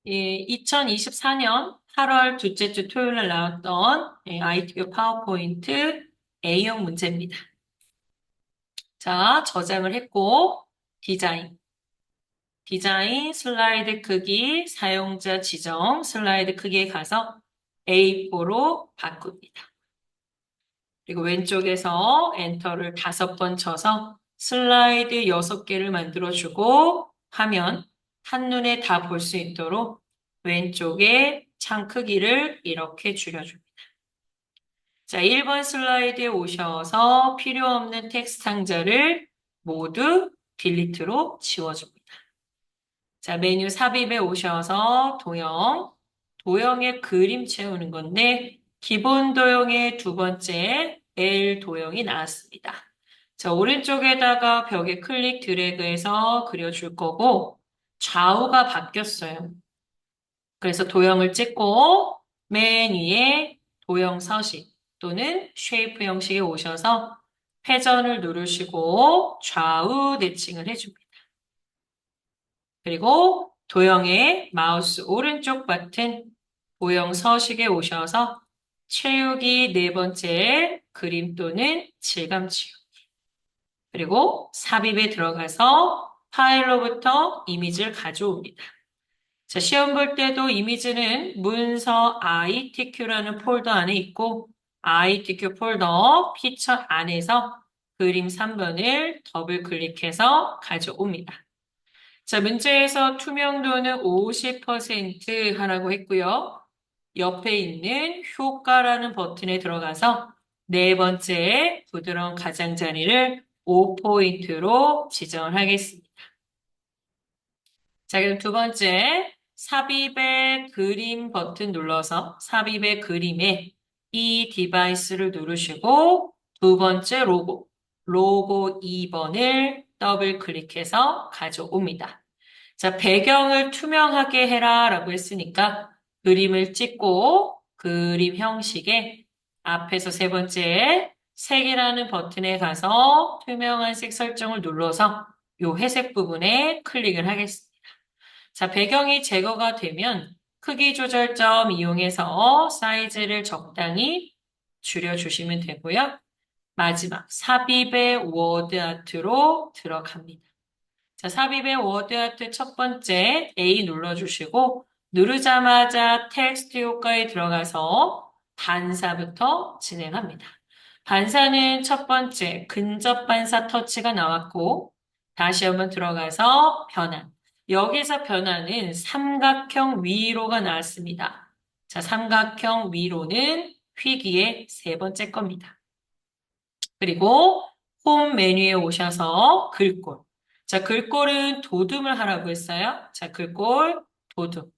2024년 8월 둘째 주 토요일 날 나왔던 IT교 파워포인트 A형 문제입니다. 자, 저장을 했고, 디자인. 디자인, 슬라이드 크기, 사용자 지정, 슬라이드 크기에 가서 A4로 바꿉니다. 그리고 왼쪽에서 엔터를 5번 쳐서 슬라이드 6개를 만들어주고 화면 한눈에 다 볼 수 있도록 왼쪽에 창 크기를 이렇게 줄여줍니다. 자, 1번 슬라이드에 오셔서 필요 없는 텍스트 상자를 모두 딜리트로 지워줍니다. 자, 메뉴 삽입에 오셔서 도형의 그림 채우는 건데 기본 도형의 두 번째 L 도형이 나왔습니다. 자, 오른쪽에다가 벽에 클릭 드래그해서 그려줄 거고 좌우가 바뀌었어요. 그래서 도형을 찍고 맨 위에 도형 서식 또는 쉐이프 형식에 오셔서 회전을 누르시고 좌우 대칭을 해줍니다. 그리고 도형의 마우스 오른쪽 버튼 도형 서식에 오셔서 채우기 네 번째 그림 또는 질감 치우기. 그리고 삽입에 들어가서 파일로부터 이미지를 가져옵니다. 자, 시험 볼 때도 이미지는 문서 ITQ라는 폴더 안에 있고 ITQ 폴더 피처 안에서 그림 3번을 더블 클릭해서 가져옵니다. 자, 문제에서 투명도는 50% 하라고 했고요. 옆에 있는 효과라는 버튼에 들어가서 네 번째 부드러운 가장자리를 5포인트로 지정을 하겠습니다. 자, 그럼 두 번째 삽입의 그림 버튼 눌러서 삽입의 그림에 이 디바이스를 누르시고 두 번째 로고 2번을 더블 클릭해서 가져옵니다. 자, 배경을 투명하게 해라 라고 했으니까 그림을 찍고 그림 형식에 앞에서 세 번째 색이라는 버튼에 가서 투명한 색 설정을 눌러서 이 회색 부분에 클릭을 하겠습니다. 자, 배경이 제거가 되면 크기 조절점 이용해서 사이즈를 적당히 줄여주시면 되고요. 마지막 삽입의 워드 아트로 들어갑니다. 자, 삽입의 워드 아트 첫 번째 A 눌러주시고 누르자마자 텍스트 효과에 들어가서 반사부터 진행합니다. 반사는 첫 번째 근접 반사 터치가 나왔고 다시 한번 들어가서 변환. 여기서 변화는 삼각형 위로가 나왔습니다. 자, 삼각형 위로는 휘기의 세 번째 겁니다. 그리고 홈 메뉴에 오셔서 글꼴. 자, 글꼴은 도둠을 하라고 했어요. 자, 글꼴 도둠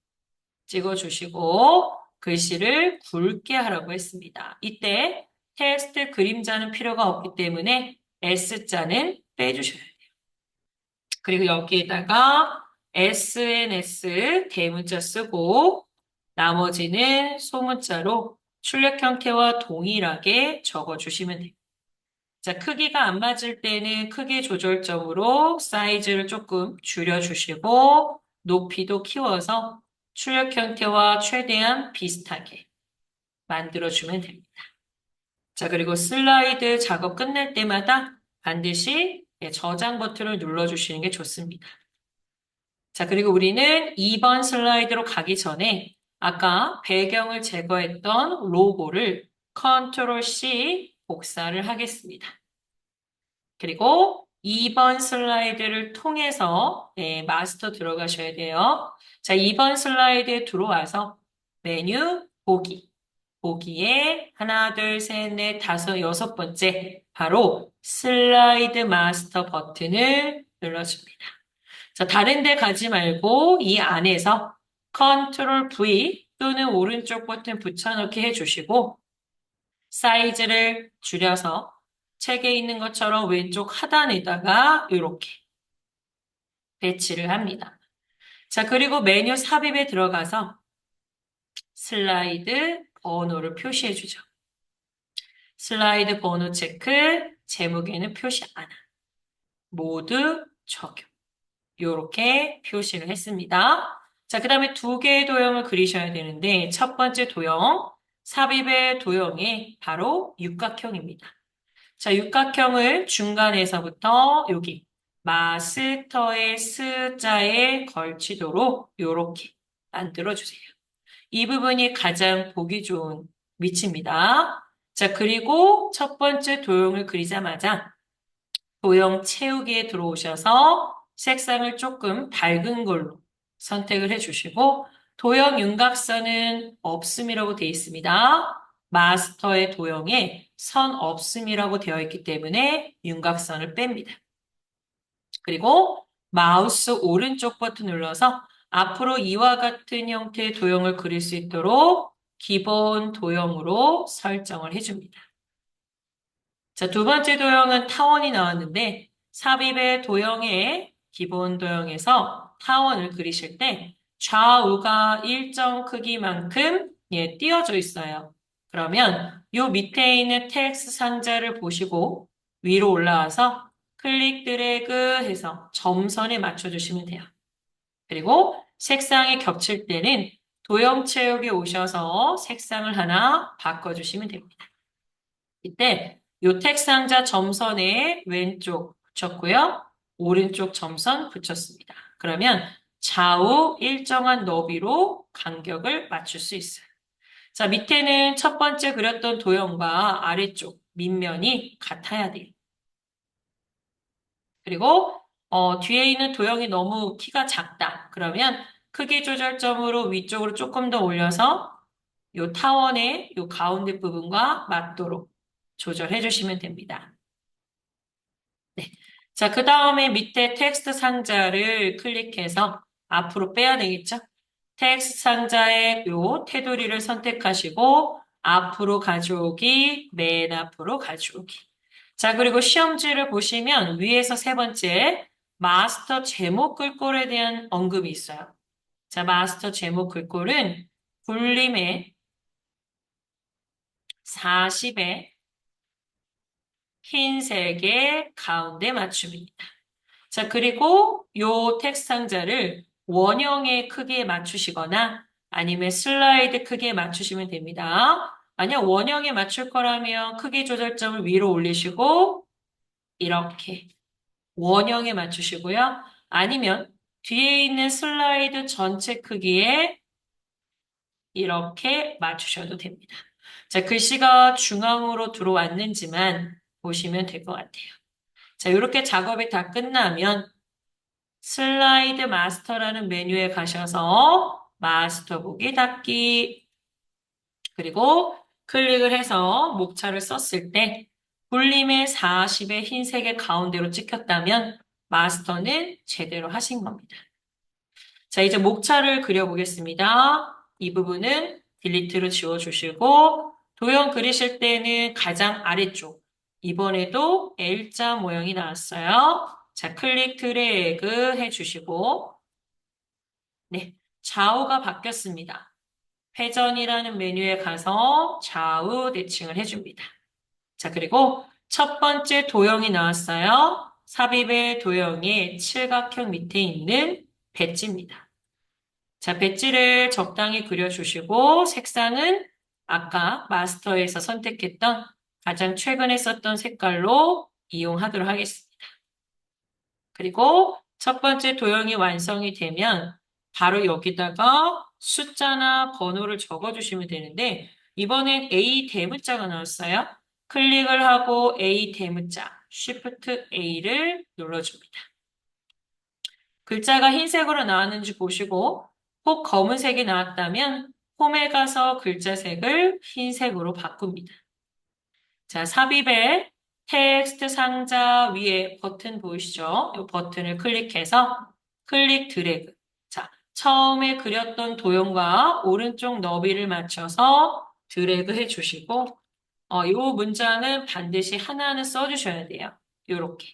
찍어주시고 글씨를 굵게 하라고 했습니다. 이때 텍스트 그림자는 필요가 없기 때문에 S자는 빼주셔야 돼요. 그리고 여기에다가 SNS 대문자 쓰고 나머지는 소문자로 출력 형태와 동일하게 적어주시면 돼요. 자, 크기가 안 맞을 때는 크기 조절점으로 사이즈를 조금 줄여주시고 높이도 키워서 출력 형태와 최대한 비슷하게 만들어주면 됩니다. 자, 그리고 슬라이드 작업 끝날 때마다 반드시 저장 버튼을 눌러주시는 게 좋습니다. 자, 그리고 우리는 2번 슬라이드로 가기 전에 아까 배경을 제거했던 로고를 컨트롤 C 복사를 하겠습니다. 그리고 2번 슬라이드를 통해서 마스터 들어가셔야 돼요. 자, 2번 슬라이드에 들어와서 메뉴 보기에 하나, 둘, 셋, 넷, 다섯, 여섯 번째 바로 슬라이드 마스터 버튼을 눌러줍니다. 자, 다른 데 가지 말고 이 안에서 컨트롤 V 또는 오른쪽 버튼 붙여넣기 해주시고 사이즈를 줄여서 책에 있는 것처럼 왼쪽 하단에다가 이렇게 배치를 합니다. 자, 그리고 메뉴 삽입에 들어가서 슬라이드 번호를 표시해 주죠. 슬라이드 번호 체크, 제목에는 표시 안 함. 모두 적용. 이렇게 표시를 했습니다. 자, 그 다음에 두 개의 도형을 그리셔야 되는데, 첫 번째 도형, 삽입의 도형이 바로 육각형입니다. 자, 육각형을 중간에서부터 여기 마스터의 스자에 걸치도록 이렇게 만들어주세요. 이 부분이 가장 보기 좋은 위치입니다. 자, 그리고 첫 번째 도형을 그리자마자 도형 채우기에 들어오셔서 색상을 조금 밝은 걸로 선택을 해주시고 도형 윤곽선은 없음이라고 되어 있습니다. 마스터의 도형에 선 없음이라고 되어 있기 때문에 윤곽선을 뺍니다. 그리고 마우스 오른쪽 버튼 눌러서 앞으로 이와 같은 형태의 도형을 그릴 수 있도록 기본 도형으로 설정을 해줍니다. 자, 두 번째 도형은 타원이 나왔는데 삽입의 도형의 기본 도형에서 타원을 그리실 때 좌우가 일정 크기만큼 띄어져 있어요. 그러면 요 밑에 있는 텍스트 상자를 보시고 위로 올라와서 클릭 드래그 해서 점선에 맞춰주시면 돼요. 그리고 색상이 겹칠 때는 도형 채우기에 오셔서 색상을 하나 바꿔주시면 됩니다. 이때 요 텍상자 점선에 왼쪽 붙였고요. 오른쪽 점선 붙였습니다. 그러면 좌우 일정한 너비로 간격을 맞출 수 있어요. 자, 밑에는 첫 번째 그렸던 도형과 아래쪽 밑면이 같아야 돼요. 그리고 뒤에 있는 도형이 너무 키가 작다. 그러면 크기 조절점으로 위쪽으로 조금 더 올려서 요 타원의 요 가운데 부분과 맞도록 조절해 주시면 됩니다. 네. 자, 그 다음에 밑에 텍스트 상자를 클릭해서 앞으로 빼야 되겠죠? 텍스트 상자의 요 테두리를 선택하시고 앞으로 가져오기, 맨 앞으로 가져오기. 자, 그리고 시험지를 보시면 위에서 세 번째 마스터 제목 글꼴에 대한 언급이 있어요. 자, 마스터 제목 글꼴은 굴림의 40의 흰색의 가운데 맞춤입니다. 자, 그리고 요 텍스트 상자를 원형의 크기에 맞추시거나 아니면 슬라이드 크기에 맞추시면 됩니다. 만약 원형에 맞출 거라면 크기 조절점을 위로 올리시고 이렇게 원형에 맞추시고요. 아니면 뒤에 있는 슬라이드 전체 크기에 이렇게 맞추셔도 됩니다. 자, 글씨가 중앙으로 들어왔는지만 보시면 될 것 같아요. 자, 이렇게 작업이 다 끝나면 슬라이드 마스터라는 메뉴에 가셔서 마스터 보기 닫기 그리고 클릭을 해서 목차를 썼을 때 굴림의 40의 흰색의 가운데로 찍혔다면 마스터는 제대로 하신 겁니다. 자, 이제 목차를 그려보겠습니다. 이 부분은 딜리트로 지워주시고 도형 그리실 때는 가장 아래쪽 이번에도 L자 모양이 나왔어요. 자, 클릭 드래그 해주시고 네, 좌우가 바뀌었습니다. 회전이라는 메뉴에 가서 좌우 대칭을 해줍니다. 자, 그리고 첫 번째 도형이 나왔어요. 삽입의 도형의 칠각형 밑에 있는 배지입니다. 자, 배지를 적당히 그려주시고 색상은 아까 마스터에서 선택했던 가장 최근에 썼던 색깔로 이용하도록 하겠습니다. 그리고 첫 번째 도형이 완성이 되면 바로 여기다가 숫자나 번호를 적어주시면 되는데 이번엔 A 대문자가 나왔어요. 클릭을 하고 A 대문자, Shift A를 눌러줍니다. 글자가 흰색으로 나왔는지 보시고 혹 검은색이 나왔다면 홈에 가서 글자색을 흰색으로 바꿉니다. 자, 삽입에 텍스트 상자 위에 버튼 보이시죠? 이 버튼을 클릭해서 클릭 드래그. 자, 처음에 그렸던 도형과 오른쪽 너비를 맞춰서 드래그 해주시고 이 문장은 반드시 하나는 써주셔야 돼요. 이렇게.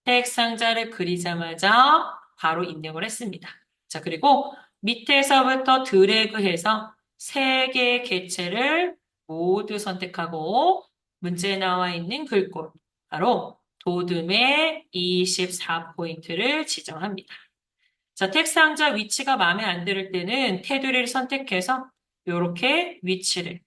텍스트 상자를 그리자마자 바로 입력을 했습니다. 자, 그리고 밑에서부터 드래그해서 세 개의 객체를 모두 선택하고 문제에 나와 있는 글꼴, 바로 도둠의 24포인트를 지정합니다. 자, 텍스트 상자 위치가 마음에 안 들 때는 테두리를 선택해서 이렇게 위치를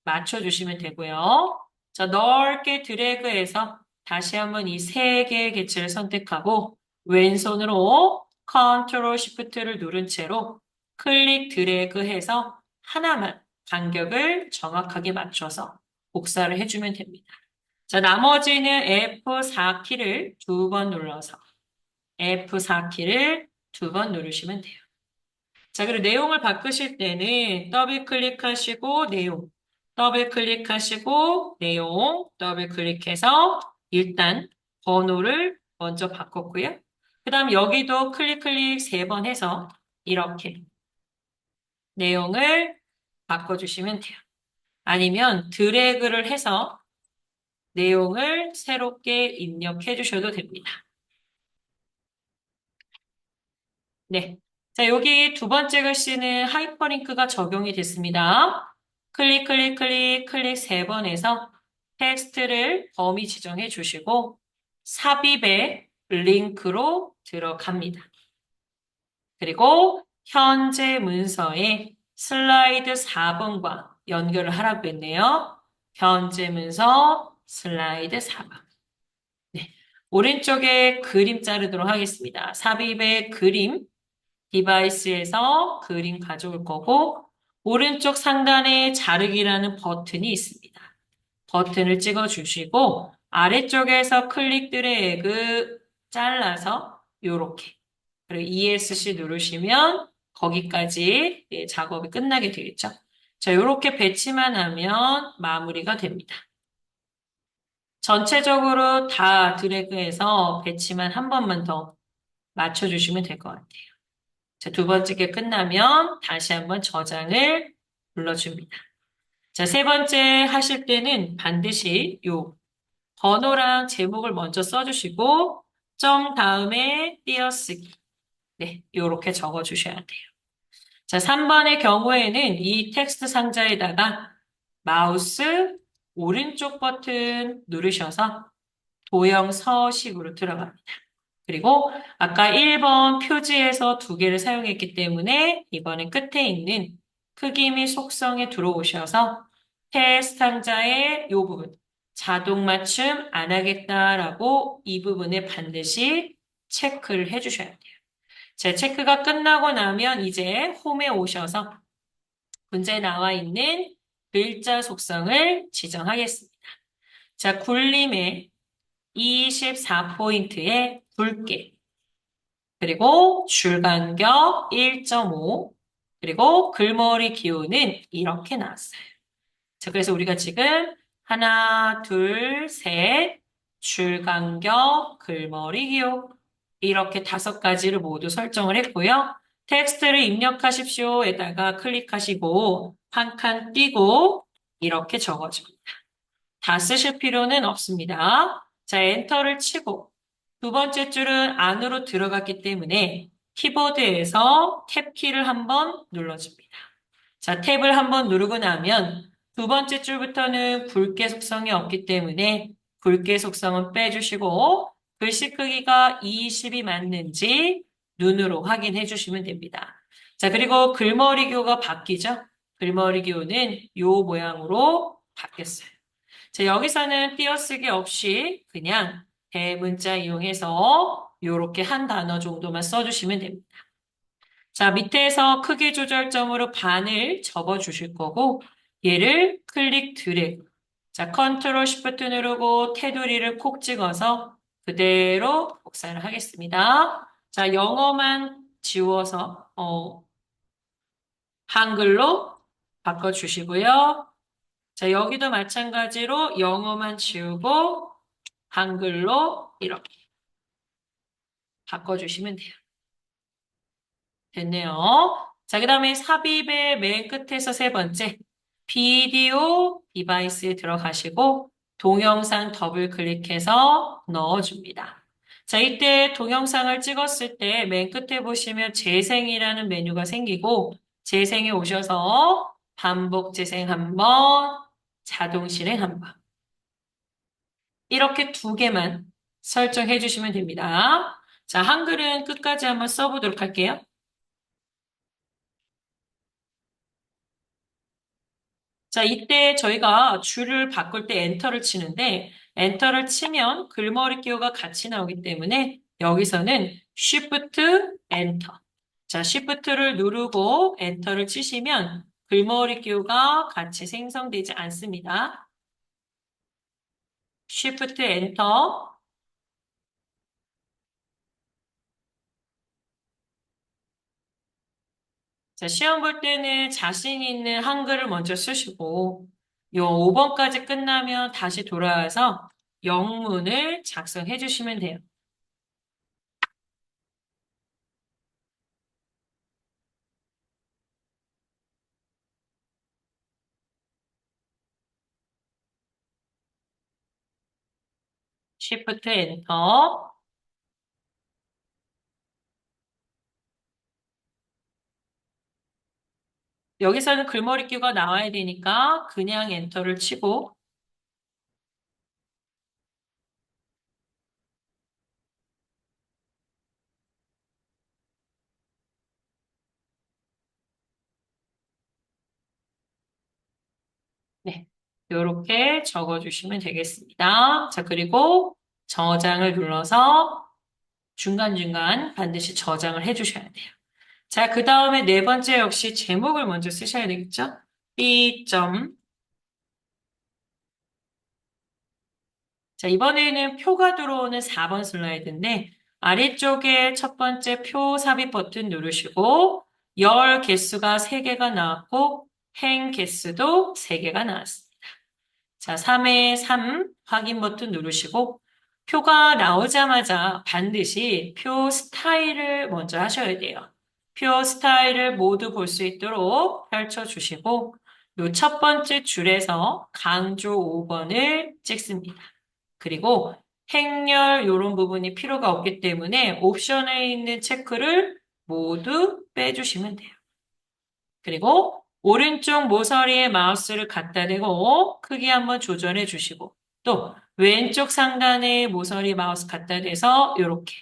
맞춰주시면 되고요. 자, 넓게 드래그해서 다시 한번 이 세 개의 개체를 선택하고 왼손으로 컨트롤 시프트를 누른 채로 클릭 드래그해서 하나만 간격을 정확하게 맞춰서 복사를 해주면 됩니다. 자, 나머지는 F4키를 두 번 눌러서 F4키를 두 번 누르시면 돼요. 자, 그리고 내용을 바꾸실 때는 더블 클릭하시고 내용, 더블 클릭하시고 내용, 더블 클릭해서 일단 번호를 먼저 바꿨고요. 그 다음 여기도 클릭 세 번 해서 이렇게 내용을 바꿔주시면 돼요. 아니면 드래그를 해서 내용을 새롭게 입력해 주셔도 됩니다. 네. 자, 여기 두 번째 글씨는 하이퍼링크가 적용이 됐습니다. 클릭 세 번 해서 텍스트를 범위 지정해 주시고 삽입의 링크로 들어갑니다. 그리고 현재 문서에 슬라이드 4번과 연결을 하라고 했네요. 현재 문서 슬라이드 4번. 네. 오른쪽에 그림 자르도록 하겠습니다. 삽입의 그림, 디바이스에서 그림 가져올 거고, 오른쪽 상단에 자르기라는 버튼이 있습니다. 버튼을 찍어 주시고, 아래쪽에서 클릭 드래그 잘라서 요렇게. 그리고 ESC 누르시면 거기까지 작업이 끝나게 되겠죠. 자, 요렇게 배치만 하면 마무리가 됩니다. 전체적으로 다 드래그해서 배치만 한 번만 더 맞춰주시면 될 것 같아요. 자, 두 번째 게 끝나면 다시 한번 저장을 눌러줍니다. 자, 세 번째 하실 때는 반드시 요 번호랑 제목을 먼저 써주시고 점 다음에 띄어쓰기. 네, 요렇게 적어주셔야 돼요. 자, 3번의 경우에는 이 텍스트 상자에다가 마우스 오른쪽 버튼 누르셔서 도형 서식으로 들어갑니다. 그리고 아까 1번 표지에서 두 개를 사용했기 때문에 이번엔 끝에 있는 크기 및 속성에 들어오셔서 테스트 상자의 이 부분 자동 맞춤 안 하겠다라고 이 부분에 반드시 체크를 해주셔야 돼요. 제 체크가 끝나고 나면 이제 홈에 오셔서 문제에 나와 있는 글자 속성을 지정하겠습니다. 자, 굴림의 24포인트의 굵게, 그리고 줄 간격 1.5, 그리고 글머리 기호는 이렇게 나왔어요. 자, 그래서 우리가 지금 하나, 둘, 셋, 줄 간격, 글머리 기호 이렇게 5가지를 모두 설정을 했고요. 텍스트를 입력하십시오에다가 클릭하시고 한 칸 띄고 이렇게 적어줍니다. 다 쓰실 필요는 없습니다. 자, 엔터를 치고 두 번째 줄은 안으로 들어갔기 때문에 키보드에서 탭키를 한번 눌러줍니다. 자, 탭을 한번 누르고 나면 두 번째 줄부터는 굵게 속성이 없기 때문에 굵게 속성은 빼주시고 글씨 크기가 20이 맞는지 눈으로 확인해 주시면 됩니다. 자, 그리고 글머리 교가 바뀌죠? 글머리 교는 이 모양으로 바뀌었어요. 자, 여기서는 띄어쓰기 없이 그냥 대문자 이용해서 이렇게 한 단어 정도만 써주시면 됩니다. 자, 밑에서 크기 조절점으로 반을 접어주실 거고 얘를 클릭 드래그. 자, 컨트롤 시프트 누르고 테두리를 콕 찍어서 그대로 복사를 하겠습니다. 자, 영어만 지워서 한글로 바꿔주시고요. 자, 여기도 마찬가지로 영어만 지우고 한글로 이렇게 바꿔주시면 돼요. 됐네요. 자, 그 다음에 삽입의 맨 끝에서 세 번째, 비디오 디바이스에 들어가시고 동영상 더블 클릭해서 넣어줍니다. 자, 이때 동영상을 찍었을 때 맨 끝에 보시면 재생이라는 메뉴가 생기고 재생에 오셔서 반복 재생 한 번, 자동 실행 한 번. 이렇게 두 개만 설정해 주시면 됩니다. 자, 한글은 끝까지 한번 써보도록 할게요. 자, 이때 저희가 줄을 바꿀 때 엔터를 치는데, 엔터를 치면 글머리 기호가 같이 나오기 때문에 여기서는 Shift Enter. 자, Shift를 누르고 엔터를 치시면 글머리 기호가 같이 생성되지 않습니다. Shift Enter. 자, 시험 볼 때는 자신 있는 한글을 먼저 쓰시고, 요 5번까지 끝나면 다시 돌아와서 영문을 작성해 주시면 돼요. Shift Enter. 여기서는 글머리 큐가 나와야 되니까 그냥 엔터를 치고, 네. 이렇게 적어주시면 되겠습니다. 자, 그리고 저장을 눌러서 중간중간 반드시 저장을 해주셔야 돼요. 자, 그 다음에 네 번째 역시 제목을 먼저 쓰셔야 되겠죠? B 점. 자, 이번에는 표가 들어오는 4번 슬라이드인데, 아래쪽에 첫 번째 표 삽입 버튼 누르시고, 열 개수가 3개가 나왔고, 행 개수도 3개가 나왔습니다. 자, 3의 3 확인 버튼 누르시고, 표가 나오자마자 반드시 표 스타일을 먼저 하셔야 돼요. 표 스타일을 모두 볼 수 있도록 펼쳐주시고, 요 첫 번째 줄에서 강조 5번을 찍습니다. 그리고 행렬 이런 부분이 필요가 없기 때문에 옵션에 있는 체크를 모두 빼주시면 돼요. 그리고 오른쪽 모서리에 마우스를 갖다 대고 크기 한번 조절해 주시고 또 왼쪽 상단에 모서리 마우스 갖다 대서 이렇게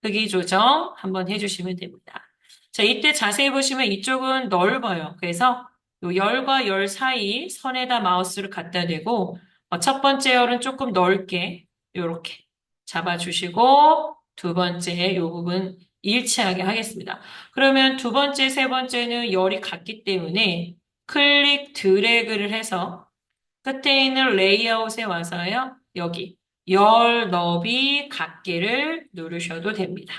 크기 조정 한번 해주시면 됩니다. 자, 이때 자세히 보시면 이쪽은 넓어요. 그래서 요 열과 열 사이 선에다 마우스를 갖다 대고 첫 번째 열은 조금 넓게 이렇게 잡아주시고 두 번째 요 부분 일치하게 하겠습니다. 그러면 두 번째, 세 번째는 열이 같기 때문에 클릭 드래그를 해서 끝에 있는 레이아웃에 와서요. 여기 열 너비 같기를 누르셔도 됩니다.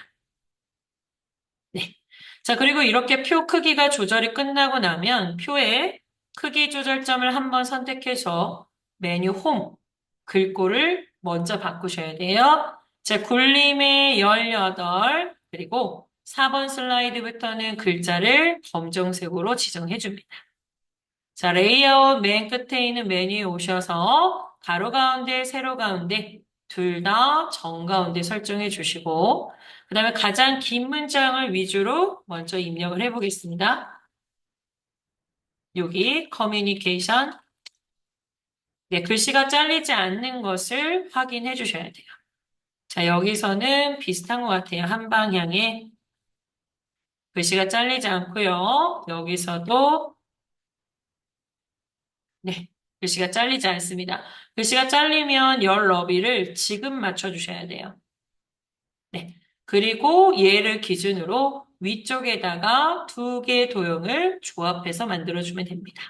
네. 자, 그리고 이렇게 표 크기가 조절이 끝나고 나면 표의 크기 조절점을 한번 선택해서 메뉴 홈, 글꼴을 먼저 바꾸셔야 돼요. 자, 굴림의 18, 그리고 4번 슬라이드부터는 글자를 검정색으로 지정해 줍니다. 자, 레이아웃 맨 끝에 있는 메뉴에 오셔서 가로 가운데, 세로 가운데 둘 다 정가운데 설정해 주시고 그 다음에 가장 긴 문장을 위주로 먼저 입력을 해 보겠습니다. 여기 커뮤니케이션 네, 글씨가 잘리지 않는 것을 확인해 주셔야 돼요. 자, 여기서는 비슷한 것 같아요. 한 방향에 글씨가 잘리지 않고요. 여기서도 네, 글씨가 잘리지 않습니다. 글씨가 잘리면 열 너비를 지금 맞춰주셔야 돼요. 네. 그리고 얘를 기준으로 위쪽에다가 두 개의 도형을 조합해서 만들어주면 됩니다.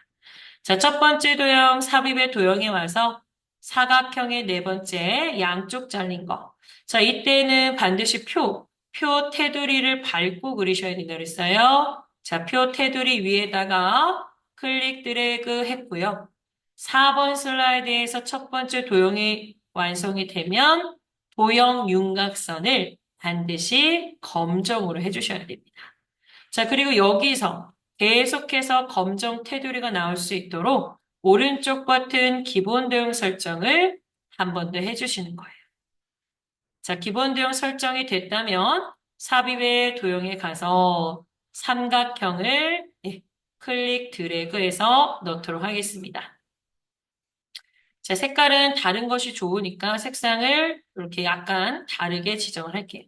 자, 첫 번째 도형, 삽입의 도형에 와서 사각형의 네 번째 양쪽 잘린 거. 자, 이때는 반드시 표 테두리를 밟고 그리셔야 된다 그랬어요. 자, 표 테두리 위에다가 클릭 드래그 했고요. 4번 슬라이드에서 첫 번째 도형이 완성이 되면 도형 윤곽선을 반드시 검정으로 해주셔야 됩니다. 자, 그리고 여기서 계속해서 검정 테두리가 나올 수 있도록 오른쪽 버튼 기본 도형 설정을 한 번 더 해주시는 거예요. 자, 기본 도형 설정이 됐다면 삽입의 도형에 가서 삼각형을 클릭 드래그해서 넣도록 하겠습니다. 자, 색깔은 다른 것이 좋으니까 색상을 이렇게 약간 다르게 지정을 할게요.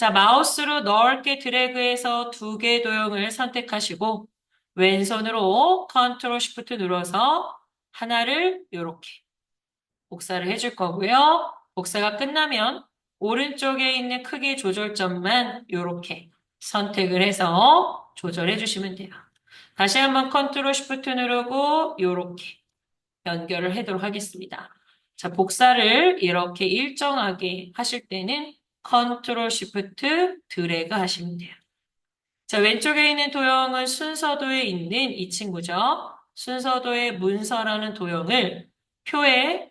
자, 마우스로 넓게 드래그해서 두 개 도형을 선택하시고 왼손으로 컨트롤 쉬프트 눌러서 하나를 이렇게 복사를 해줄 거고요. 복사가 끝나면 오른쪽에 있는 크기 조절점만 이렇게 선택을 해서 조절해 주시면 돼요. 다시 한번 컨트롤 쉬프트 누르고 이렇게 연결을 하도록 하겠습니다. 자, 복사를 이렇게 일정하게 하실 때는 컨트롤 쉬프트 드래그 하시면 돼요. 자, 왼쪽에 있는 도형은 순서도에 있는 이 친구죠. 순서도의 문서라는 도형을 표의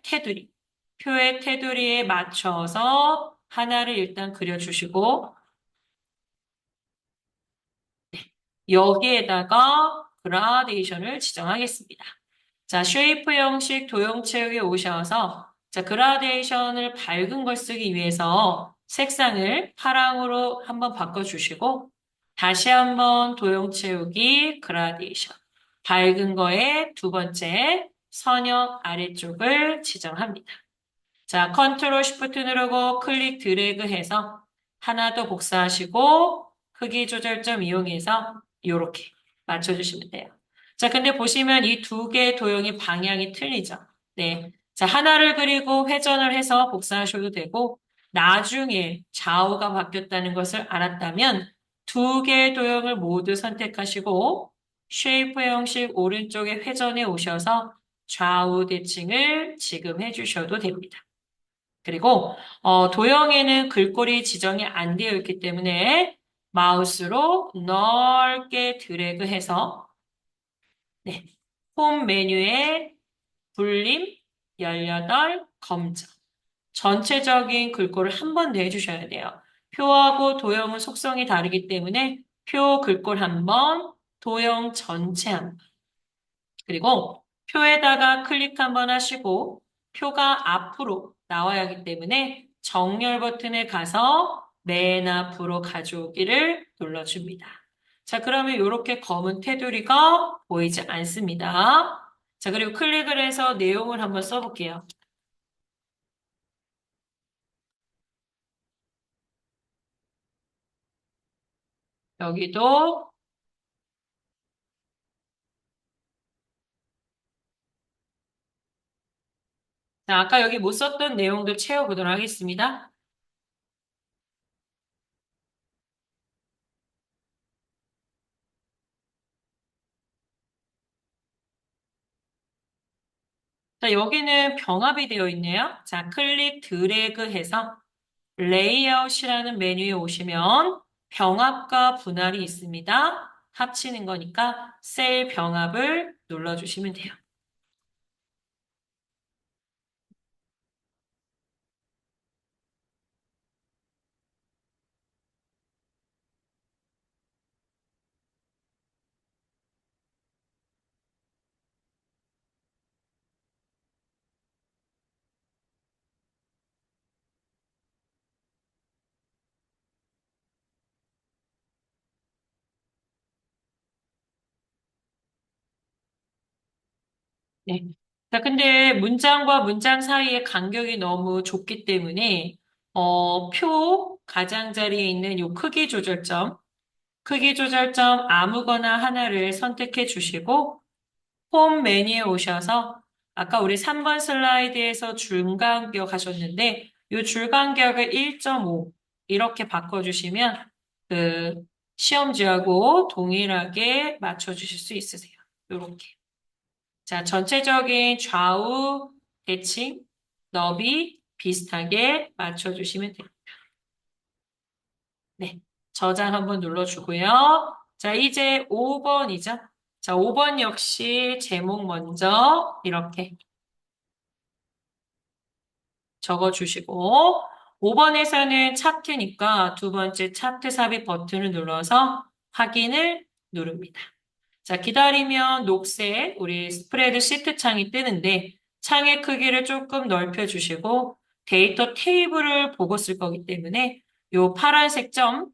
테두리에 맞춰서 하나를 일단 그려주시고, 여기에다가 그라데이션을 지정하겠습니다. 자, 쉐이프 형식 도형 채우기에 오셔서, 자, 그라데이션을 밝은 걸 쓰기 위해서 색상을 파랑으로 한번 바꿔주시고, 다시 한번 도형 채우기 그라데이션. 밝은 거에 두 번째 선형 아래쪽을 지정합니다. 자, 컨트롤 쉬프트 누르고 클릭 드래그 해서 하나 더 복사하시고 크기 조절점 이용해서 이렇게 맞춰주시면 돼요. 자, 근데 보시면 이 두 개의 도형이 방향이 틀리죠. 네. 자, 하나를 그리고 회전을 해서 복사하셔도 되고 나중에 좌우가 바뀌었다는 것을 알았다면 두 개의 도형을 모두 선택하시고 쉐이프 형식 오른쪽에 회전해 오셔서 좌우 대칭을 지금 해주셔도 됩니다. 그리고 도형에는 글꼴이 지정이 안 되어 있기 때문에 마우스로 넓게 드래그해서 네, 홈 메뉴에 불림 18 검정 전체적인 글꼴을 한 번 더 해주셔야 돼요. 표하고 도형은 속성이 다르기 때문에 표 글꼴 한 번, 도형 전체 한 번. 그리고 표에다가 클릭 한번 하시고 표가 앞으로 나와야 하기 때문에 정렬 버튼에 가서 맨 앞으로 가져오기를 눌러줍니다. 자, 그러면 이렇게 검은 테두리가 보이지 않습니다. 자, 그리고 클릭을 해서 내용을 한번 써볼게요. 여기도 자, 아까 여기 못 썼던 내용도 채워보도록 하겠습니다. 자, 여기는 병합이 되어 있네요. 자, 클릭 드래그 해서 레이아웃이라는 메뉴에 오시면 병합과 분할이 있습니다. 합치는 거니까 셀 병합을 눌러주시면 돼요. 네. 자, 근데 문장과 문장 사이의 간격이 너무 좁기 때문에 표 가장자리에 있는 요 크기 조절점 아무거나 하나를 선택해 주시고 홈 메뉴에 오셔서 아까 우리 3번 슬라이드에서 줄간격 하셨는데 이 줄간격을 1.5 이렇게 바꿔주시면 그 시험지하고 동일하게 맞춰주실 수 있으세요. 이렇게. 자, 전체적인 좌우 대칭, 너비 비슷하게 맞춰주시면 됩니다. 네. 저장 한번 눌러주고요. 자, 이제 5번이죠. 자, 5번 역시 제목 먼저 이렇게 적어주시고, 5번에서는 차트니까 두 번째 차트 삽입 버튼을 눌러서 확인을 누릅니다. 자, 기다리면 녹색 우리 스프레드 시트 창이 뜨는데 창의 크기를 조금 넓혀주시고 데이터 테이블을 보고 쓸 거기 때문에 요 파란색 점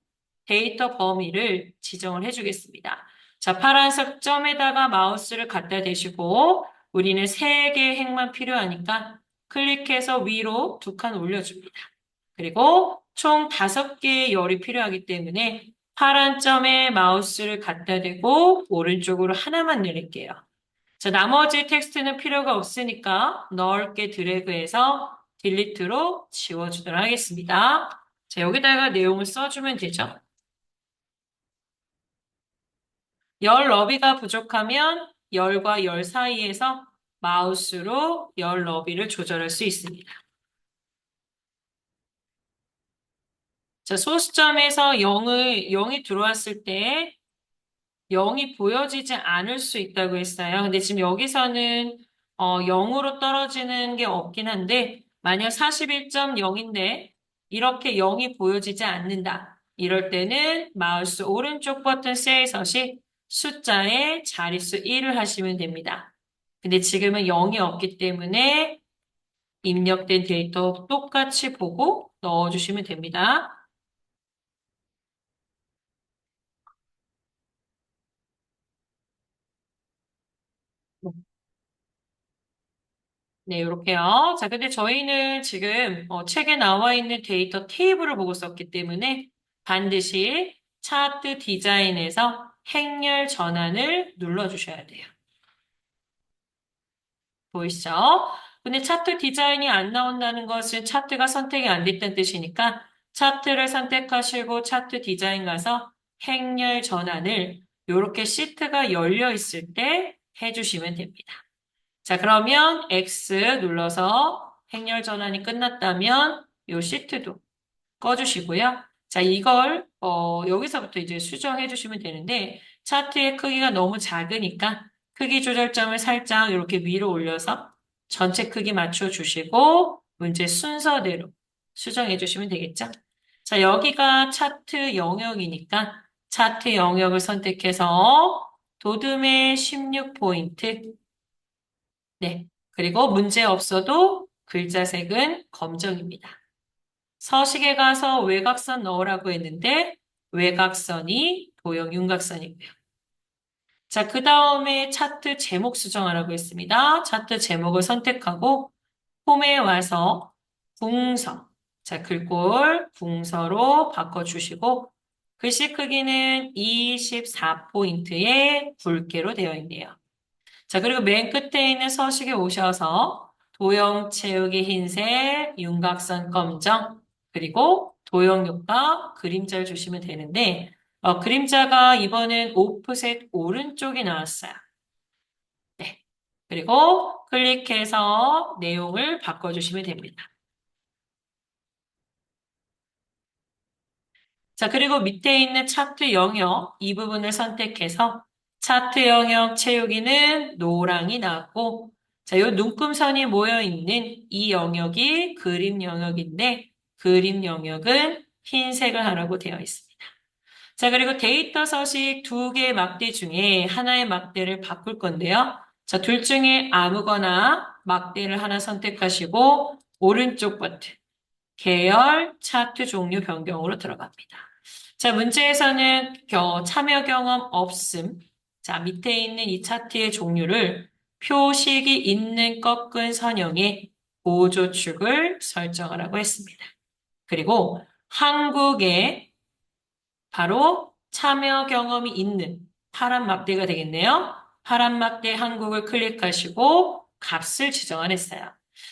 데이터 범위를 지정을 해주겠습니다. 자, 파란색 점에다가 마우스를 갖다 대시고 우리는 3개의 행만 필요하니까 클릭해서 위로 2칸 올려줍니다. 그리고 총 5개의 열이 필요하기 때문에 파란 점에 마우스를 갖다 대고 오른쪽으로 하나만 내릴게요. 자, 나머지 텍스트는 필요가 없으니까 넓게 드래그해서 딜리트로 지워주도록 하겠습니다. 자, 여기다가 내용을 써주면 되죠. 열 너비가 부족하면 열과 열 사이에서 마우스로 열 너비를 조절할 수 있습니다. 자, 소수점에서 0이 들어왔을 때 0이 보여지지 않을 수 있다고 했어요. 근데 지금 여기서는 0으로 떨어지는 게 없긴 한데 만약 41.0인데 이렇게 0이 보여지지 않는다. 이럴 때는 마우스 오른쪽 버튼 셋에서시 숫자의 자릿수 1을 하시면 됩니다. 근데 지금은 0이 없기 때문에 입력된 데이터 똑같이 보고 넣어주시면 됩니다. 네, 요렇게요. 자, 근데 저희는 지금 책에 나와 있는 데이터 테이블을 보고 썼기 때문에 반드시 차트 디자인에서 행렬 전환을 눌러주셔야 돼요. 보이시죠? 근데 차트 디자인이 안 나온다는 것은 차트가 선택이 안 됐다는 뜻이니까 차트를 선택하시고 차트 디자인 가서 행렬 전환을 요렇게 시트가 열려 있을 때 해주시면 됩니다. 자, 그러면 X 눌러서 행렬 전환이 끝났다면 요 시트도 꺼주시고요. 자, 이걸 여기서부터 이제 수정해 주시면 되는데 차트의 크기가 너무 작으니까 크기 조절점을 살짝 이렇게 위로 올려서 전체 크기 맞춰 주시고 문제 순서대로 수정해 주시면 되겠죠? 자, 여기가 차트 영역이니까 차트 영역을 선택해서 도둠의 16포인트. 네. 그리고 문제 없어도 글자색은 검정입니다. 서식에 가서 외곽선 넣으라고 했는데 외곽선이 도형 윤곽선이고요. 자, 그 다음에 차트 제목 수정하라고 했습니다. 차트 제목을 선택하고 홈에 와서 붕서. 자, 글꼴 붕서로 바꿔주시고 글씨 크기는 24포인트의 굵게로 되어 있네요. 자, 그리고 맨 끝에 있는 서식에 오셔서 도형 채우기 흰색, 윤곽선 검정, 그리고 도형육과 그림자를 주시면 되는데, 그림자가 이번엔 오프셋 오른쪽이 나왔어요. 네. 그리고 클릭해서 내용을 바꿔주시면 됩니다. 자, 그리고 밑에 있는 차트 영역 이 부분을 선택해서 차트 영역 채우기는 노랑이 나왔고, 자, 요 눈금선이 모여 있는 이 영역이 그림 영역인데, 그림 영역은 흰색을 하라고 되어 있습니다. 자, 그리고 데이터 서식 2개의 막대 중에 하나의 막대를 바꿀 건데요. 자, 둘 중에 아무거나 막대를 하나 선택하시고, 오른쪽 버튼, 계열 차트 종류 변경으로 들어갑니다. 자, 문제에서는 참여 경험 없음. 자, 밑에 있는 이 차트의 종류를 표식이 있는 꺾은 선형의 보조축을 설정하라고 했습니다. 그리고 한국에 바로 참여 경험이 있는 파란 막대가 되겠네요. 파란 막대 한국을 클릭하시고 값을 지정하냈어요.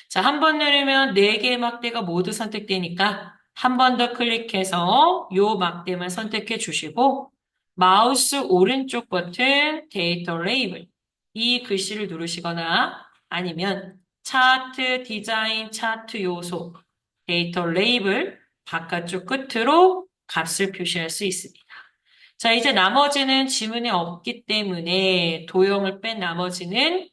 자, 한 번 누르면 4개의 막대가 모두 선택되니까 한 번 더 클릭해서 요 막대만 선택해 주시고 마우스 오른쪽 버튼 데이터 레이블 이 글씨를 누르시거나 아니면 차트 디자인 차트 요소 데이터 레이블 바깥쪽 끝으로 값을 표시할 수 있습니다. 자, 이제 나머지는 지문이 없기 때문에 도형을 뺀 나머지는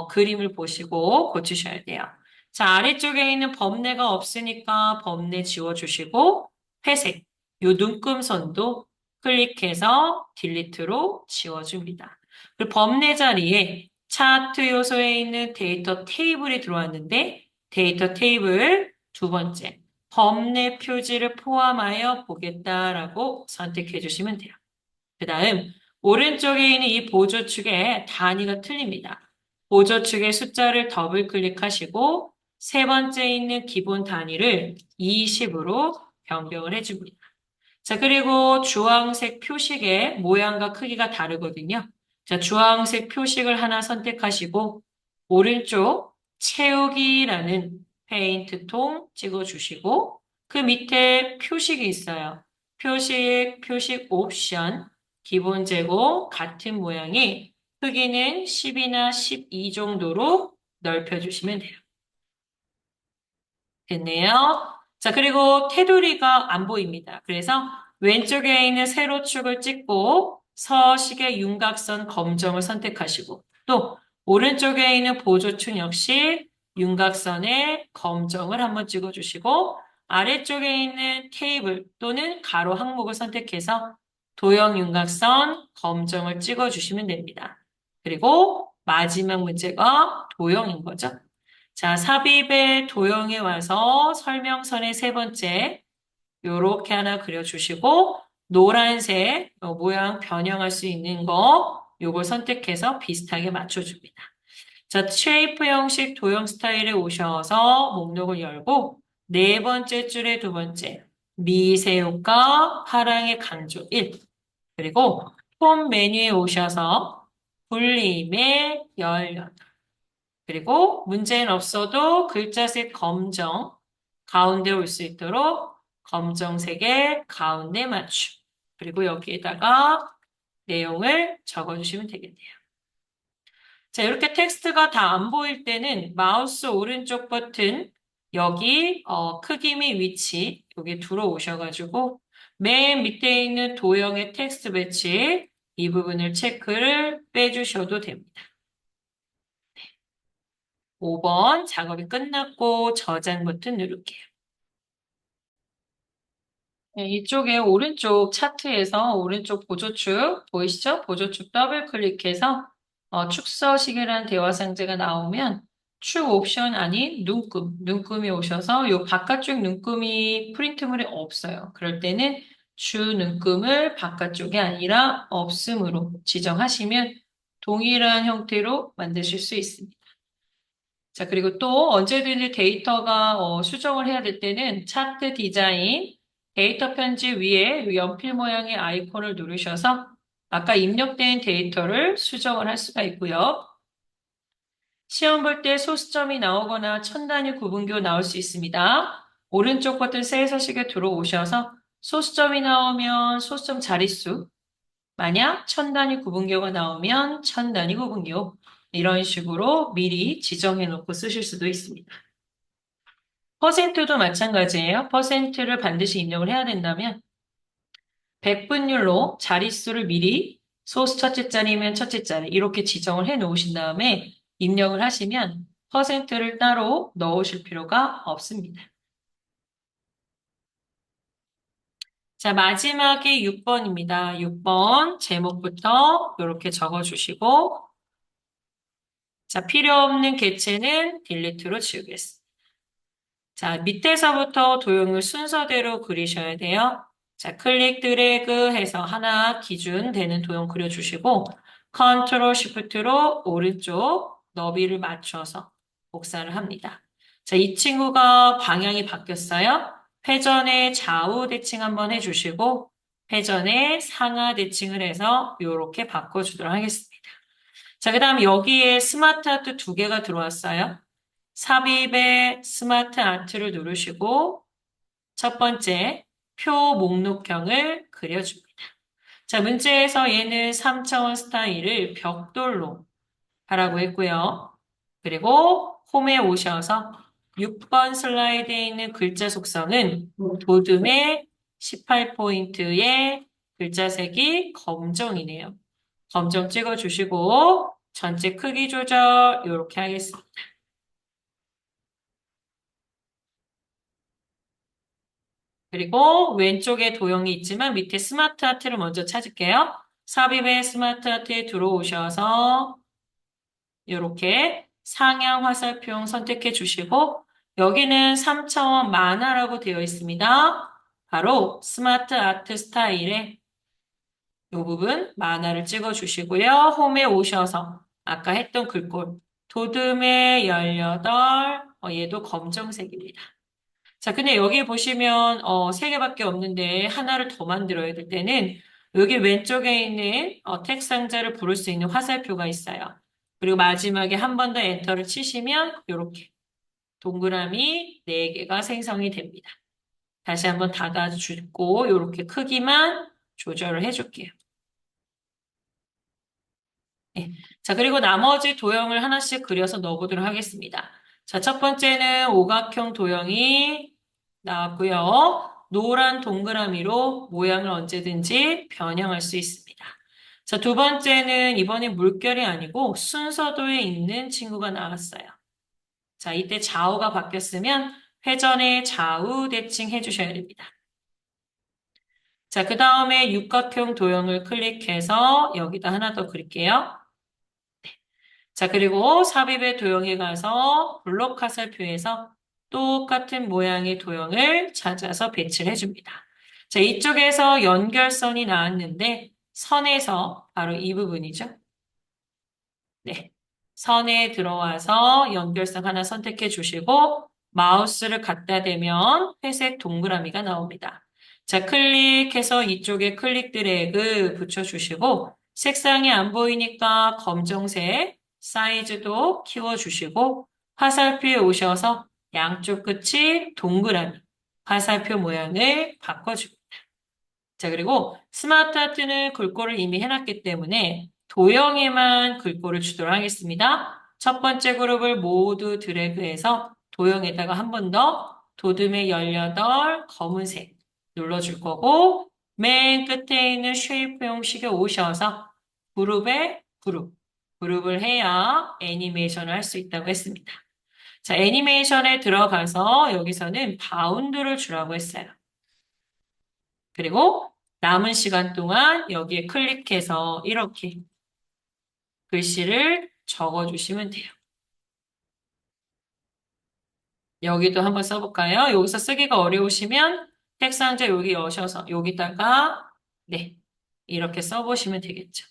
그림을 보시고 고치셔야 돼요. 자, 아래쪽에 있는 범례가 없으니까 범례 지워주시고 회색, 요 눈금선도 클릭해서 딜리트로 지워줍니다. 그리고 범례 자리에 차트 요소에 있는 데이터 테이블이 들어왔는데 데이터 테이블 2번째 범례 표지를 포함하여 보겠다라고 선택해 주시면 돼요. 그 다음 오른쪽에 있는 이 보조축의 단위가 틀립니다. 보조축의 숫자를 더블 클릭하시고 세 번째 있는 기본 단위를 20으로 변경을 해줍니다. 자, 그리고 주황색 표식의 모양과 크기가 다르거든요. 자, 주황색 표식을 하나 선택하시고, 오른쪽 채우기라는 페인트 통 찍어주시고, 그 밑에 표식이 있어요. 표식 옵션, 기본 재고, 같은 모양이 크기는 10이나 12 정도로 넓혀주시면 돼요. 됐네요. 자, 그리고 테두리가 안 보입니다. 그래서 왼쪽에 있는 세로축을 찍고 서식의 윤곽선 검정을 선택하시고 또 오른쪽에 있는 보조축 역시 윤곽선의 검정을 한번 찍어주시고 아래쪽에 있는 테이블 또는 가로 항목을 선택해서 도형 윤곽선 검정을 찍어주시면 됩니다. 그리고 마지막 문제가 도형인 거죠. 자, 삽입의 도형에 와서 설명선의 세 번째, 요렇게 하나 그려주시고, 노란색 모양 변형할 수 있는 거, 요걸 선택해서 비슷하게 맞춰줍니다. 자, 쉐이프 형식 도형 스타일에 오셔서 목록을 열고, 네 번째 줄의 두 번째, 미세효과 파랑의 강조 1. 그리고 폼 메뉴에 오셔서 불림의 18. 그리고 문제는 없어도 글자색 검정, 가운데 올 수 있도록 검정색의 가운데 맞춤. 그리고 여기에다가 내용을 적어주시면 되겠네요. 자, 이렇게 텍스트가 다 안 보일 때는 마우스 오른쪽 버튼, 여기 크기 및 위치, 여기 들어오셔가지고 맨 밑에 있는 도형의 텍스트 배치, 이 부분을 체크를 빼주셔도 됩니다. 5번 작업이 끝났고 저장 버튼 누를게요. 네, 이쪽에 오른쪽 차트에서 오른쪽 보조축 보이시죠? 보조축 더블 클릭해서 축서식이라는 대화 상자가 나오면 축 옵션 아닌 눈금이 오셔서 요 바깥쪽 눈금이 프린트물에 없어요. 그럴 때는 주 눈금을 바깥쪽이 아니라 없음으로 지정하시면 동일한 형태로 만드실 수 있습니다. 자, 그리고 또 언제든지 데이터가 수정을 해야 될 때는 차트 디자인, 데이터 편집 위에 연필 모양의 아이콘을 누르셔서 아까 입력된 데이터를 수정을 할 수가 있고요. 시험 볼 때 소수점이 나오거나 천 단위 구분교 나올 수 있습니다. 오른쪽 버튼 셀 서식에 들어오셔서 소수점이 나오면 소수점 자릿수, 만약 천 단위 구분교가 나오면 천 단위 구분교, 이런 식으로 미리 지정해 놓고 쓰실 수도 있습니다. 퍼센트도 마찬가지예요. 퍼센트를 반드시 입력을 해야 된다면 백분율로 자릿수를 미리 소수 첫째 자리면 첫째 자리 이렇게 지정을 해 놓으신 다음에 입력을 하시면 퍼센트를 따로 넣으실 필요가 없습니다. 자, 마지막에 6번입니다. 6번 제목부터 이렇게 적어주시고 자, 필요 없는 개체는 딜리트로 지우겠습니다. 자, 밑에서부터 도형을 순서대로 그리셔야 돼요. 자, 클릭 드래그 해서 하나 기준 되는 도형 그려주시고 컨트롤 시프트로 오른쪽 너비를 맞춰서 복사를 합니다. 자, 이 친구가 방향이 바뀌었어요. 회전의 좌우 대칭 한번 해주시고 회전의 상하 대칭을 해서 이렇게 바꿔주도록 하겠습니다. 자, 그 다음 여기에 스마트 아트 두 개가 들어왔어요. 삽입의 스마트 아트를 누르시고 첫 번째 표 목록형을 그려줍니다. 자, 문제에서 얘는 3차원 스타일을 벽돌로 하라고 했고요. 그리고 홈에 오셔서 6번 슬라이드에 있는 글자 속성은 도듬의 18포인트의 글자색이 검정이네요. 검정 찍어주시고 전체 크기 조절 이렇게 하겠습니다. 그리고 왼쪽에 도형이 있지만 밑에 스마트 아트를 먼저 찾을게요. 삽입의 스마트 아트에 들어오셔서 이렇게 상향 화살표형 선택해 주시고 여기는 3차원 만화라고 되어 있습니다. 바로 스마트 아트 스타일의 이 부분 만화를 찍어 주시고요. 홈에 오셔서 아까 했던 글꼴 도듬의 18 얘도 검정색입니다. 자, 근데 여기 보시면, 세 개밖에 없는데 하나를 더 만들어야 될 때는 여기 왼쪽에 있는 텍스트 상자를 부를 수 있는 화살표가 있어요. 그리고 마지막에 한 번 더 엔터를 치시면 이렇게 동그라미 4개가 생성이 됩니다. 다시 한번 닫아주고 이렇게 크기만 조절을 해줄게요. 네. 자, 그리고 나머지 도형을 하나씩 그려서 넣어보도록 하겠습니다. 자, 첫 번째는 오각형 도형이 나왔고요. 노란 동그라미로 모양을 언제든지 변형할 수 있습니다. 자, 두 번째는 이번에 물결이 아니고 순서도에 있는 친구가 나왔어요. 자, 이때 좌우가 바뀌었으면 회전의 좌우 대칭 해주셔야 됩니다. 자, 그 다음에 육각형 도형을 클릭해서 여기다 하나 더 그릴게요. 자, 그리고 삽입의 도형에 가서 블록 화살표에서 똑같은 모양의 도형을 찾아서 배치를 해줍니다. 자, 이쪽에서 연결선이 나왔는데 선에서 바로 이 부분이죠. 네. 선에 들어와서 연결선 하나 선택해 주시고 마우스를 갖다 대면 회색 동그라미가 나옵니다. 자, 클릭해서 이쪽에 클릭 드래그 붙여주시고 색상이 안 보이니까 검정색 사이즈도 키워주시고 화살표에 오셔서 양쪽 끝이 동그라미 화살표 모양을 바꿔줍니다. 자, 그리고 스마트 하트는 글꼴을 이미 해놨기 때문에 도형에만 글꼴을 주도록 하겠습니다. 첫 번째 그룹을 모두 드래그해서 도형에다가 한 번 더 도듬의 18 검은색 눌러줄 거고 맨 끝에 있는 쉐이프 형식에 오셔서 그룹을 해야 애니메이션을 할 수 있다고 했습니다. 자, 애니메이션에 들어가서 여기서는 바운드를 주라고 했어요. 그리고 남은 시간 동안 여기에 클릭해서 이렇게 글씨를 적어주시면 돼요. 여기도 한번 써볼까요? 여기서 쓰기가 어려우시면 텍스트 상자 여기 여셔서 여기다가 네, 이렇게 써보시면 되겠죠.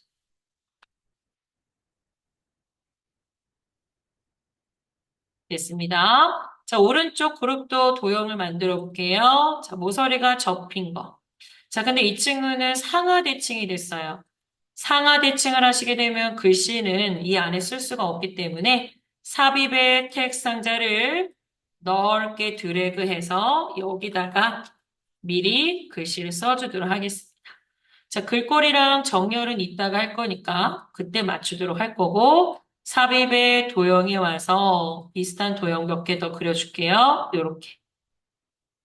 됐습니다. 자, 오른쪽 그룹도 도형을 만들어 볼게요. 자, 모서리가 접힌 거. 자, 근데 이 친구는 상하 대칭이 됐어요. 상하 대칭을 하시게 되면 글씨는 이 안에 쓸 수가 없기 때문에 삽입의 텍스트 상자를 넓게 드래그해서 여기다가 미리 글씨를 써주도록 하겠습니다. 자, 글꼴이랑 정렬은 이따가 할 거니까 그때 맞추도록 할 거고 삽입의 도형에 와서 비슷한 도형 몇 개 더 그려줄게요. 요렇게.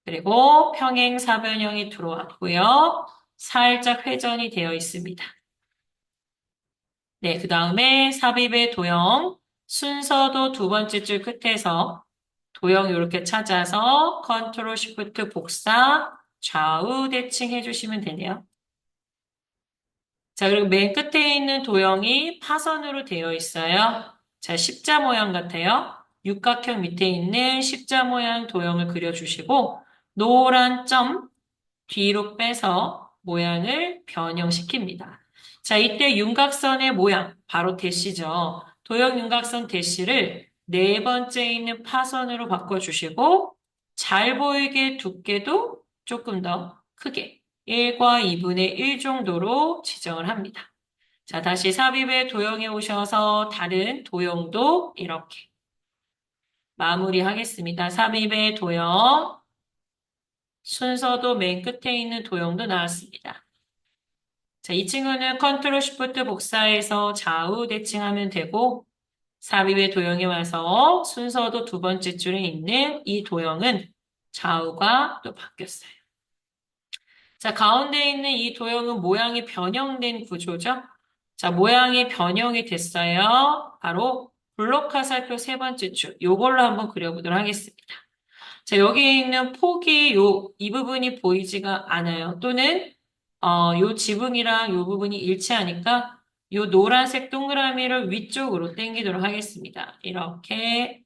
그리고 평행 사변형이 들어왔고요. 살짝 회전이 되어 있습니다. 네, 그 다음에 삽입의 도형, 순서도 두 번째 줄 끝에서 도형 이렇게 찾아서 컨트롤 시프트 복사, 좌우 대칭 해주시면 되네요. 자, 그리고 맨 끝에 있는 도형이 파선으로 되어 있어요. 자, 십자 모양 같아요. 육각형 밑에 있는 십자 모양 도형을 그려주시고 노란 점 뒤로 빼서 모양을 변형시킵니다. 자, 이때 윤곽선의 모양, 바로 대시죠. 도형 윤곽선 대시를 네 번째 있는 파선으로 바꿔주시고 잘 보이게 두께도 조금 더 크게 1과 2분의 1 정도로 지정을 합니다. 자, 다시 삽입의 도형에 오셔서 다른 도형도 이렇게 마무리하겠습니다. 삽입의 도형, 순서도 맨 끝에 있는 도형도 나왔습니다. 자, 이 친구는 컨트롤 시프트 복사해서 좌우 대칭하면 되고 삽입의 도형에 와서 순서도 두 번째 줄에 있는 이 도형은 좌우가 또 바뀌었어요. 자, 가운데 있는 이 도형은 모양이 변형된 구조죠. 자, 모양이 변형이 됐어요. 바로 블록 화살표 세 번째 줄. 요걸로 한번 그려보도록 하겠습니다. 자, 여기 있는 폭이 이 부분이 보이지가 않아요. 또는, 요 지붕이랑 요 부분이 일치하니까 요 노란색 동그라미를 위쪽으로 당기도록 하겠습니다. 이렇게.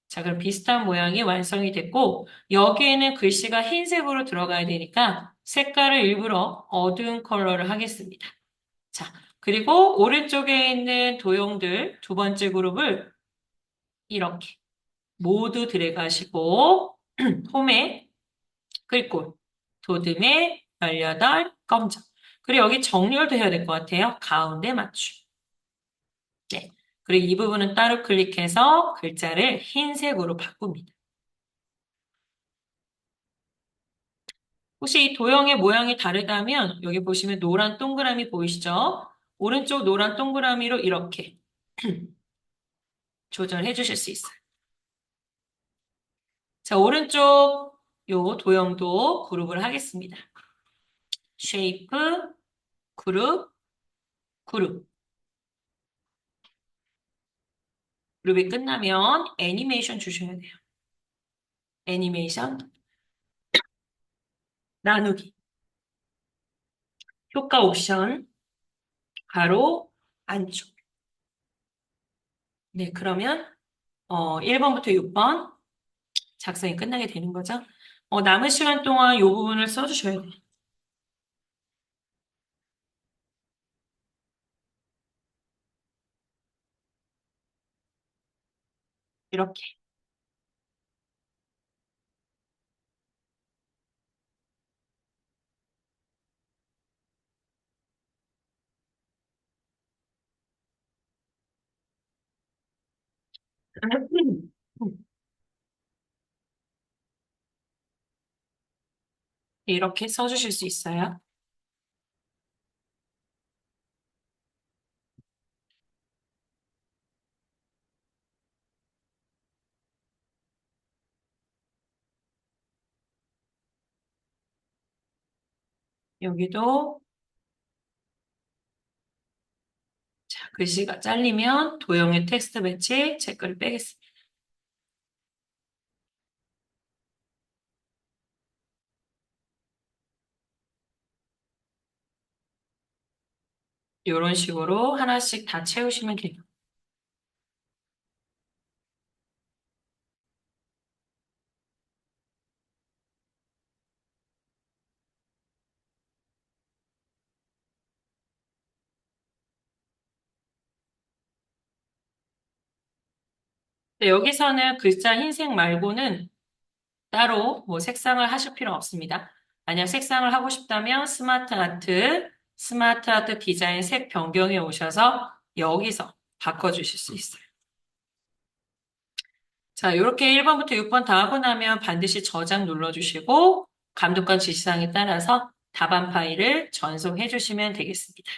자, 그럼 비슷한 모양이 완성이 됐고, 여기에는 글씨가 흰색으로 들어가야 되니까 색깔을 일부러 어두운 컬러를 하겠습니다. 자, 그리고 오른쪽에 있는 도형들 두 번째 그룹을 이렇게 모두 드래그 하시고, 홈에 글꼴, 도듬에 18, 검정. 그리고 여기 정렬도 해야 될 것 같아요. 가운데 맞춤. 네. 그리고 이 부분은 따로 클릭해서 글자를 흰색으로 바꿉니다. 혹시 이 도형의 모양이 다르다면 여기 보시면 노란 동그라미 보이시죠? 오른쪽 노란 동그라미로 이렇게 조절해 주실 수 있어요. 자, 오른쪽 요 도형도 그룹을 하겠습니다. 쉐이프, 그룹, 그룹. 그룹이 끝나면 애니메이션 주셔야 돼요. 애니메이션, 나누기, 효과 옵션, 가로, 안쪽. 네, 그러면 1번부터 6번 작성이 끝나게 되는 거죠. 남은 시간 동안 이 부분을 써주셔야 돼요. 이렇게. 이렇게 써주실 수 있어요. 여기도 자, 글씨가 잘리면 도형의 텍스트 배치 체크를 빼겠습니다. 이런 식으로 하나씩 다 채우시면 돼요. 네, 여기서는 글자 흰색 말고는 따로 뭐 색상을 하실 필요 없습니다. 만약 색상을 하고 싶다면 스마트 아트 디자인 색 변경에 오셔서 여기서 바꿔주실 수 있어요. 자, 이렇게 1번부터 6번 다 하고 나면 반드시 저장 눌러주시고 감독관 지시사항에 따라서 답안 파일을 전송해 주시면 되겠습니다.